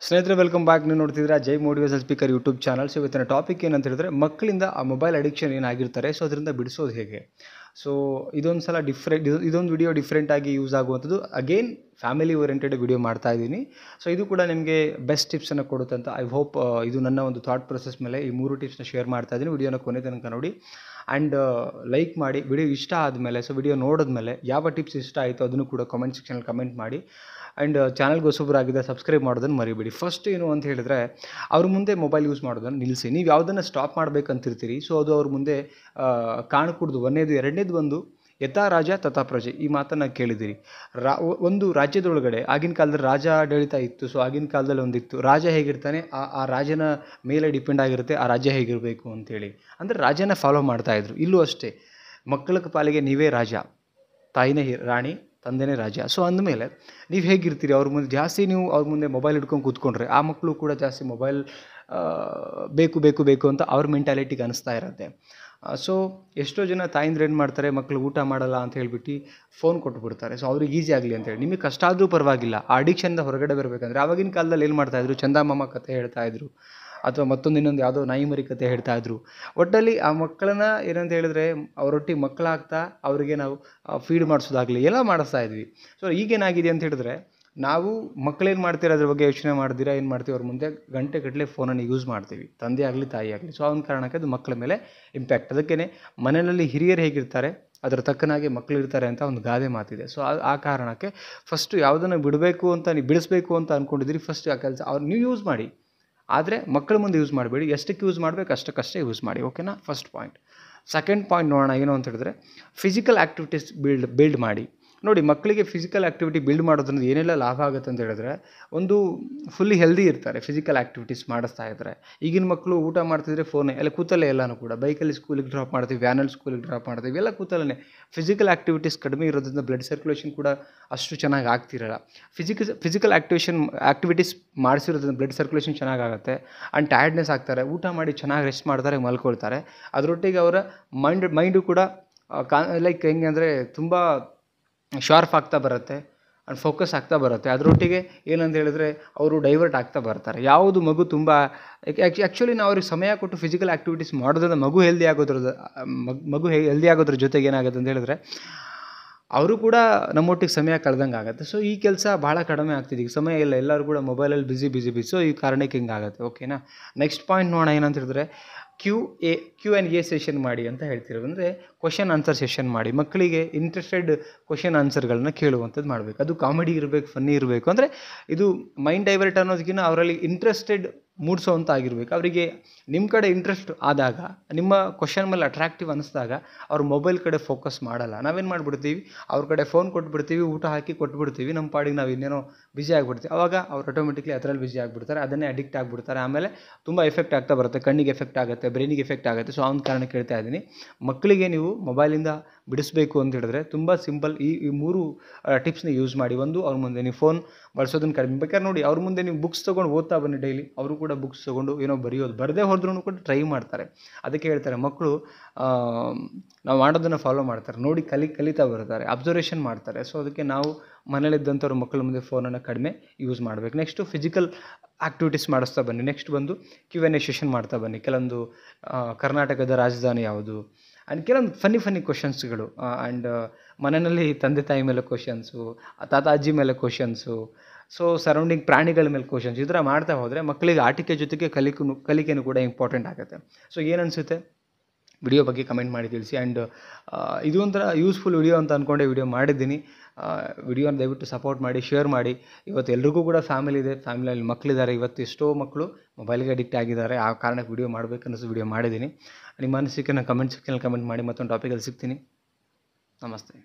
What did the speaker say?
ಸ್ನೇಹಿತರೆ welcome back. ನೀವು ನೋಡ್ತಿದ್ರೆ Jai motivation speaker YouTube channel. So ಇವತ್ತಿನ ಟಾಪಿಕ್ ಏನಂತ ಹೇಳಿದ್ರೆ, ಮಕ್ಕಳಿಂದ ಆ ಮೊಬೈಲ್ ಅಡಿಕ್ಷನ್ ಏನಾಗಿರ್ತಾರೆ, ಸೊ ಅದರಿಂದ ಬಿಡಿಸೋದು ಹೇಗೆ. ಸೊ ಇದೊಂದು ಸಲ ಇದೊಂದು ವಿಡಿಯೋ ಡಿಫ್ರೆಂಟಾಗಿ ಯೂಸ್ ಆಗುವಂಥದ್ದು. ಅಗೇನ್ ಫ್ಯಾಮಿಲಿ ಓರಿಯೆಂಟೆಡ್ ವಿಡಿಯೋ ಮಾಡ್ತಾ ಇದ್ದೀನಿ. ಸೊ ಇದು ಕೂಡ ನಿಮಗೆ ಬೆಸ್ಟ್ ಟಿಪ್ಸನ್ನು ಕೊಡುತ್ತೆ ಅಂತ ಐ ಹೋಪ್. ಇದು ನನ್ನ ಒಂದು ಥಾಟ್ ಪ್ರೊಸೆಸ್ ಮೇಲೆ ಈ 3 ಟಿಪ್ಸ್ನ ಶೇರ್ ಮಾಡ್ತಾ ಇದ್ದೀನಿ. ವಿಡಿಯೋನ ಕೊನೆ ತನಕ ನೋಡಿ ಆ್ಯಂಡ್ ಲೈಕ್ ಮಾಡಿ. ವಿಡಿಯೋ ಇಷ್ಟ ಆದಮೇಲೆ, ಸೊ ವಿಡಿಯೋ ನೋಡಿದ್ಮೇಲೆ ಯಾವ ಟಿಪ್ಸ್ ಇಷ್ಟ ಆಯಿತು ಅದನ್ನು ಕೂಡ ಕಮೆಂಟ್ ಸೆಕ್ಷನಲ್ಲಿ ಕಮೆಂಟ್ ಮಾಡಿ. ಆ್ಯಂಡ್ ಚಾನಲ್ಗೆ ಹೊಸಬರಾಗಿದೆ ಸಬ್ಸ್ಕ್ರೈಬ್ ಮಾಡೋದನ್ನು ಮರಿಬೇಡಿ. ಫಸ್ಟ್ ಏನು ಅಂತ ಹೇಳಿದ್ರೆ, ಅವ್ರ ಮುಂದೆ ಮೊಬೈಲ್ ಯೂಸ್ ಮಾಡೋದನ್ನು ನಿಲ್ಲಿಸಿ. ನೀವು ಯಾವುದನ್ನು ಸ್ಟಾಪ್ ಮಾಡಬೇಕಂತಿರ್ತೀರಿ, ಸೊ ಅದು ಅವ್ರ ಮುಂದೆ ಕಾಣಕೂಡ್ದು. ಎರಡನೇದು ಬಂದು ಯಥಾ ರಾಜ ತಥಾ ಪ್ರಜೆ, ಈ ಮಾತನ್ನು ಕೇಳಿದ್ದೀರಿ. ಒಂದು ರಾಜ್ಯದೊಳಗಡೆ ಆಗಿನ ಕಾಲದಲ್ಲಿ ರಾಜ ಆಡಳಿತ ಇತ್ತು. ಸೊ ಆಗಿನ ಕಾಲದಲ್ಲಿ ಒಂದಿತ್ತು, ರಾಜ ಹೇಗಿರ್ತಾನೆ ಆ ರಾಜನ ಮೇಲೆ ಡಿಪೆಂಡ್ ಆಗಿರುತ್ತೆ ಆ ರಾಜ್ಯ ಹೇಗಿರಬೇಕು ಅಂತೇಳಿ. ಅಂದರೆ ರಾಜನ ಫಾಲೋ ಮಾಡ್ತಾಯಿದ್ರು. ಇಲ್ಲೂ ಅಷ್ಟೇ, ಮಕ್ಕಳ ಪಾಲಿಗೆ ನೀವೇ ರಾಜ, ತಾಯಿನೇ ರಾಣಿ, ತಂದೆನೇ ರಾಜ. ಸೊ ಅಂದಮೇಲೆ ನೀವು ಹೇಗಿರ್ತೀರಿ, ಅವ್ರ ಮುಂದೆ ಜಾಸ್ತಿ ನೀವು ಅವ್ರ ಮುಂದೆ ಮೊಬೈಲ್ ಹಿಡ್ಕೊಂಡು ಕೂತ್ಕೊಂಡ್ರೆ ಆ ಮಕ್ಕಳು ಕೂಡ ಜಾಸ್ತಿ ಮೊಬೈಲ್ ಬೇಕು ಬೇಕು ಬೇಕು ಅಂತ ಅವ್ರ ಮೆಂಟಾಲಿಟಿಗೆ ಅನಿಸ್ತಾ ಇರುತ್ತೆ. ಸೊ ಎಷ್ಟೋ ಜನ ತಾಯಿಂದ್ರೆ ಏನು ಮಾಡ್ತಾರೆ, ಮಕ್ಕಳು ಊಟ ಮಾಡಲ್ಲ ಅಂತ ಹೇಳ್ಬಿಟ್ಟು ಫೋನ್ ಕೊಟ್ಬಿಡ್ತಾರೆ. ಸೊ ಅವ್ರಿಗೆ ಈಸಿ ಆಗಲಿ ಅಂತೇಳಿ. ನಿಮಗೆ ಕಷ್ಟ ಆದರೂ ಪರವಾಗಿಲ್ಲ, ಆ ಅಡಿಕ್ಷನ್ದ ಹೊರಗಡೆ ಬರಬೇಕಂದ್ರೆ ಆವಾಗಿನ ಕಾಲದಲ್ಲಿ ಏನು ಮಾಡ್ತಾಯಿದ್ರು, ಚಂದಮಾಮ ಕತೆ ಹೇಳ್ತಾಯಿದ್ರು, ಅಥವಾ ಇನ್ನೊಂದು ಯಾವುದೋ ನಾಯಿ ಮರಿ ಕತೆ ಹೇಳ್ತಾಯಿದ್ರು. ಒಟ್ಟಲ್ಲಿ ಆ ಮಕ್ಕಳನ್ನ ಏನಂತ ಹೇಳಿದ್ರೆ, ಅವರೊಟ್ಟಿಗೆ ಮಕ್ಕಳಾಗ್ತಾ ಅವರಿಗೆ ನಾವು ಫೀಡ್ ಮಾಡಿಸೋದಾಗಲಿ ಎಲ್ಲ ಮಾಡಿಸ್ತಾ ಇದ್ವಿ. ಸೊ ಈಗೇನಾಗಿದೆ ಅಂತ ಹೇಳಿದ್ರೆ, ನಾವು ಮಕ್ಕಳೇನು ಮಾಡ್ತೀರ ಅದ್ರ ಬಗ್ಗೆ ಯೋಚನೆ ಮಾಡ್ದಿರಾ ಏನು ಮಾಡ್ತೀವಿ, ಅವ್ರ ಮುಂದೆ ಗಂಟೆಗಟ್ಟಲೆ ಫೋನನ್ನು ಯೂಸ್ ಮಾಡ್ತೀವಿ, ತಂದೆ ಆಗಲಿ ತಾಯಿ ಆಗಲಿ. ಸೊ ಅವನ ಕಾರಣಕ್ಕೆ ಅದು ಮಕ್ಕಳ ಮೇಲೆ ಇಂಪ್ಯಾಕ್ಟ್. ಅದಕ್ಕೇ ಮನೆಯಲ್ಲಿ ಹಿರಿಯರು ಹೇಗಿರ್ತಾರೆ ಅದರ ತಕ್ಕನಾಗಿ ಮಕ್ಕಳು ಇರ್ತಾರೆ ಅಂತ ಒಂದು ಗಾದೆ ಮಾತಿದೆ. ಸೊ ಆ ಕಾರಣಕ್ಕೆ ಫಸ್ಟು ಯಾವುದನ್ನು ಬಿಡಬೇಕು ಅಂತ ನೀವು ಬಿಡಿಸ್ಬೇಕು ಅಂತ ಅಂದ್ಕೊಂಡಿದ್ದೀರಿ, ಫಸ್ಟ್ ಆ ಕೆಲಸ ಅವ್ರು ನೀವು ಯೂಸ್ ಮಾಡಿ, ಆದರೆ ಮಕ್ಕಳ ಮುಂದೆ ಯೂಸ್ ಮಾಡಬೇಡಿ. ಎಷ್ಟಕ್ಕೆ ಯೂಸ್ ಮಾಡಬೇಕು ಅಷ್ಟಕ್ಕಷ್ಟೇ ಯೂಸ್ ಮಾಡಿ, ಓಕೆನಾ. First point. ಸೆಕೆಂಡ್ ಪಾಯಿಂಟ್ ನೋಡೋಣ ಏನು ಅಂತ ಹೇಳಿದ್ರೆ, ಫಿಸಿಕಲ್ ಆ್ಯಕ್ಟಿವಿಟೀಸ್ ಬಿಲ್ಡ್ ಮಾಡಿ. ನೋಡಿ, ಮಕ್ಕಳಿಗೆ ಫಿಸಿಕಲ್ ಆ್ಯಕ್ಟಿವಿಟಿ ಬಿಲ್ಡ್ ಮಾಡೋದ್ರಿಂದ ಏನೆಲ್ಲ ಲಾಭ ಆಗುತ್ತೆ ಅಂತ ಹೇಳಿದ್ರೆ, ಒಂದು ಫುಲ್ಲಿ ಹೆಲ್ದಿ ಇರ್ತಾರೆ ಫಿಸಿಕಲ್ ಆ್ಯಕ್ಟಿವಿಟೀಸ್ ಮಾಡಿಸ್ತಾ ಇದ್ದಾರೆ. ಈಗಿನ ಮಕ್ಕಳು ಊಟ ಮಾಡ್ತಿದ್ರೆ ಫೋನೇ, ಎಲ್ಲ ಕೂತಲ್ಲೇ ಎಲ್ಲನೂ ಕೂಡ. ಬೈಕಲ್ಲಿ ಸ್ಕೂಲಿಗೆ ಡ್ರಾಪ್ ಮಾಡ್ತೀವಿ, ವ್ಯಾನಲ್ಲಿ ಸ್ಕೂಲಿಗೆ ಡ್ರಾಪ್ ಮಾಡ್ತೀವಿ, ಎಲ್ಲ ಕೂತಲ್ಲೇ. ಫಿಸಿಕಲ್ ಆ್ಯಕ್ಟಿವಿಟೀಸ್ ಕಡಿಮೆ ಇರೋದ್ರಿಂದ ಬ್ಲಡ್ ಸರ್ಕ್ಯುಲೇಷನ್ ಕೂಡ ಅಷ್ಟು ಚೆನ್ನಾಗಿ ಆಗ್ತಿರಲ್ಲ. ಫಿಸಿಕಲ್ ಆ್ಯಕ್ಟಿವಿಟೀಸ್ ಮಾಡಿಸಿರೋದ್ರಿಂದ ಬ್ಲಡ್ ಸರ್ಕ್ಯುಲೇಷನ್ ಚೆನ್ನಾಗಾಗುತ್ತೆ. ಆ್ಯಂಡ್ ಟಯರ್ಡ್ನೆಸ್ ಆಗ್ತಾರೆ, ಊಟ ಮಾಡಿ ಚೆನ್ನಾಗಿ ರೆಸ್ಟ್ ಮಾಡ್ತಾರೆ, ಮಲ್ಕೊಳ್ತಾರೆ. ಅದರೊಟ್ಟಿಗೆ ಅವರ ಮೈಂಡು ಕೂಡ ಲೈಕ್ ಹೆಂಗೆ ಅಂದರೆ ತುಂಬ ಶಾರ್ಪ್ ಆಗ್ತಾ ಬರುತ್ತೆ ಆ್ಯಂಡ್ ಫೋಕಸ್ ಆಗ್ತಾ ಬರುತ್ತೆ. ಅದರೊಟ್ಟಿಗೆ ಏನಂತ ಹೇಳಿದ್ರೆ, ಅವರು ಡೈವರ್ಟ್ ಆಗ್ತಾ ಬರ್ತಾರೆ. ಯಾವುದು ಮಗು ತುಂಬ ಆ್ಯಕ್ಚುಲಿ ನಾವು ಅವ್ರಿಗೆ ಸಮಯ ಕೊಟ್ಟು ಫಿಸಿಕಲ್ ಆ್ಯಕ್ಟಿವಿಟೀಸ್ ಮಾಡೋದ್ರಿಂದ ಮಗು ಹೆಲ್ದಿ ಆಗೋದ್ರ ಜೊತೆಗೆ ಏನಾಗುತ್ತೆ ಅಂತ ಹೇಳಿದ್ರೆ, ಅವರು ಕೂಡ ನಮ್ಮೊಟ್ಟಿಗೆ ಸಮಯ ಕಳೆದಂಗೆ ಆಗುತ್ತೆ. ಸೊ ಈ ಕೆಲಸ ಭಾಳ ಕಡಿಮೆ ಆಗ್ತಿದೆ. ಈಗ ಸಮಯ ಇಲ್ಲ, ಎಲ್ಲರೂ ಕೂಡ ಮೊಬೈಲಲ್ಲಿ ಬಿಸಿ. ಸೊ ಈ ಕಾರಣಕ್ಕೆ ಹಿಂಗಾಗುತ್ತೆ, ಓಕೆನಾ. ನೆಕ್ಸ್ಟ್ ಪಾಯಿಂಟ್ ನೋಡೋಣ ಏನಂತ ಹೇಳಿದ್ರೆ, ಕ್ಯೂ ಆ್ಯಂಡ್ ಎ ಸೆಷನ್ ಮಾಡಿ ಅಂತ ಹೇಳ್ತಿರೋದು. ಅಂದರೆ ಕ್ವಶನ್ ಆನ್ಸರ್ ಸೆಷನ್ ಮಾಡಿ. ಮಕ್ಕಳಿಗೆ ಇಂಟ್ರೆಸ್ಟೆಡ್ ಕ್ವಶನ್ ಆನ್ಸರ್ಗಳನ್ನ ಕೇಳುವಂಥದ್ದು ಮಾಡಬೇಕು. ಅದು ಕಾಮಿಡಿ ಇರಬೇಕು, ಫನ್ನಿ ಇರಬೇಕು. ಅಂದರೆ ಇದು ಮೈಂಡ್ ಡೈವರ್ಟ್ ಅನ್ನೋದಕ್ಕಿಂತ ಅವರಲ್ಲಿ ಇಂಟ್ರೆಸ್ಟೆಡ್ ಮೂಡಿಸೋವಂಥ ಆಗಿರಬೇಕು. ಅವರಿಗೆ ನಿಮ್ಮ ಕಡೆ ಇಂಟ್ರೆಸ್ಟ್ ಆದಾಗ, ನಿಮ್ಮ ಕ್ವಶನ್ ಮೇಲೆ ಅಟ್ರಾಕ್ಟಿವ್ ಅನ್ನಿಸಿದಾಗ ಅವ್ರು ಮೊಬೈಲ್ ಕಡೆ ಫೋಕಸ್ ಮಾಡಲ್ಲ. ನಾವೇನು ಮಾಡಿಬಿಡ್ತೀವಿ, ಅವ್ರ ಕಡೆ ಫೋನ್ ಕೊಟ್ಬಿಡ್ತೀವಿ, ಊಟ ಹಾಕಿ ಕೊಟ್ಬಿಡ್ತೀವಿ, ನಮ್ಮ ಪಾಡಿಗೆ ನಾವು ಇನ್ನೇನೋ ಬಿಸಿ ಆಗಿಬಿಡ್ತೀವಿ. ಆವಾಗ ಅವ್ರು ಆಟೋಮೆಟಿಕ್ಲಿ ಅದರಲ್ಲಿ ಬಿಸಿ ಆಗಿಬಿಡ್ತಾರೆ, ಅದನ್ನೇ ಅಡಿಕ್ಟ್ ಆಗಿಬಿಡ್ತಾರೆ. ಆಮೇಲೆ ತುಂಬ ಎಫೆಕ್ಟ್ ಆಗ್ತಾ ಬರುತ್ತೆ, ಕಣ್ಣಿಗೆ ಎಫೆಕ್ಟ್ ಆಗುತ್ತೆ, ಬ್ರೈನಿಗೆ ಎಫೆಕ್ಟ್ ಆಗುತ್ತೆ. ಸೊ ಆ ಒಂದು ಕಾರಣಕ್ಕೆ ಹೇಳ್ತಾ ಇದ್ದೀನಿ, ಮಕ್ಕಳಿಗೆ ನೀವು ಮೊಬೈಲಿಂದ ಬಿಡಿಸಬೇಕು ಅಂತ ಹೇಳಿದ್ರೆ ತುಂಬ ಸಿಂಪಲ್. ಈ 3 ಟಿಪ್ಸ್ನ ಯೂಸ್ ಮಾಡಿ. ಒಂದು, ಅವ್ರ ಮುಂದೆ ನೀವು ಫೋನ್ ಬಳಸೋದನ್ನು ಕಡಿಮೆ. ಬೇಕಾದ್ರೆ ನೋಡಿ, ಅವ್ರ ಮುಂದೆ ನೀವು ಬುಕ್ಸ್ ತೊಗೊಂಡು ಓದ್ತಾ ಬನ್ನಿ ಡೈಲಿ. ಅವರು ಕೂಡ ಬುಕ್ಸ್ ತೊಗೊಂಡು ಏನೋ ಬರದೇ ಹೋದ್ರೂ ಕೂಡ ಟ್ರೈ ಮಾಡ್ತಾರೆ. ಅದಕ್ಕೆ ಹೇಳ್ತಾರೆ, ಮಕ್ಕಳು ನಾವು ಮಾಡೋದನ್ನು ಫಾಲೋ ಮಾಡ್ತಾರೆ, ನೋಡಿ ಕಲಿತಾ ಬರ್ತಾರೆ, ಅಬ್ಸರ್ವೇಷನ್ ಮಾಡ್ತಾರೆ. ಸೊ ಅದಕ್ಕೆ ನಾವು ಮನೇಲಿದ್ದಂಥವ್ರು ಮಕ್ಕಳ ಮುಂದೆ ಫೋನನ್ನು ಕಡಿಮೆ ಯೂಸ್ ಮಾಡಬೇಕು. ನೆಕ್ಸ್ಟು ಫಿಸಿಕಲ್ ಆ್ಯಕ್ಟಿವಿಟೀಸ್ ಮಾಡಿಸ್ತಾ ಬನ್ನಿ. ನೆಕ್ಸ್ಟ್ ಬಂದು Q&A ಸೆಷನ್ ಮಾಡ್ತಾ ಬನ್ನಿ. ಕೆಲವೊಂದು ಕರ್ನಾಟಕದ ರಾಜಧಾನಿ ಯಾವುದು, ಆ್ಯಂಡ್ ಕೆಲವೊಂದು ಫನ್ನಿ ಕ್ವಶನ್ಸ್ಗಳು. ಆ್ಯಂಡ್ ಮನೆಯಲ್ಲಿ ತಂದೆ ತಾಯಿ ಮೇಲೆ ಕ್ವಶನ್ಸು, ತಾತ ಅಜ್ಜಿ ಮೇಲೆ ಕ್ವಶನ್ಸು, ಸೊ ಸರೌಂಡಿಂಗ್ ಪ್ರಾಣಿಗಳ ಮೇಲೆ ಕ್ವಶನ್ಸ್. ಈ ಥರ ಮಾಡ್ತಾ ಹೋದರೆ ಮಕ್ಕಳಿಗೆ ಆಟಿಕೆ ಜೊತೆಗೆ ಕಲಿಕೆನೂ ಕೂಡ ಇಂಪಾರ್ಟೆಂಟ್ ಆಗುತ್ತೆ. ಸೊ ಏನನ್ಸುತ್ತೆ ವಿಡಿಯೋ ಬಗ್ಗೆ ಕಮೆಂಟ್ ಮಾಡಿ ತಿಳಿಸಿ. ಆ್ಯಂಡ್ ಇದು ಒಂಥರ ಯೂಸ್ಫುಲ್ ವಿಡಿಯೋ ಅಂತ ಅಂದ್ಕೊಂಡೆ ವಿಡಿಯೋ ಮಾಡಿದ್ದೀನಿ. ವಿಡಿಯೋನ ದಯವಿಟ್ಟು ಸಪೋರ್ಟ್ ಮಾಡಿ, ಶೇರ್ ಮಾಡಿ. ಇವತ್ತು ಎಲ್ರಿಗೂ ಕೂಡ ಫ್ಯಾಮಿಲಿ ಇದೆ, ಫ್ಯಾಮಿಲಿಯಲ್ಲಿ ಮಕ್ಕಳಿದ್ದಾರೆ. ಇವತ್ತು ಎಷ್ಟೋ ಮಕ್ಕಳು ಮೊಬೈಲ್ಗೆ ಅಡಿಕ್ಟ್ ಆಗಿದ್ದಾರೆ. ಆ ಕಾರಣಕ್ಕೆ ವಿಡಿಯೋ ಮಾಡಬೇಕನ್ನಿಸು ವಿಡಿಯೋ ಮಾಡಿದ್ದೀನಿ. ನಿಮ್ಮ ಅನಿಸಿಕೆನ ಕಮೆಂಟ್ ಸೆಕ್ಷನಲ್ಲಿ ಕಮೆಂಟ್ ಮಾಡಿ. ಮತ್ತೊಂದು ಟಾಪಿಕಲ್ಲಿ ಸಿಗ್ತೀನಿ. ನಮಸ್ತೆ.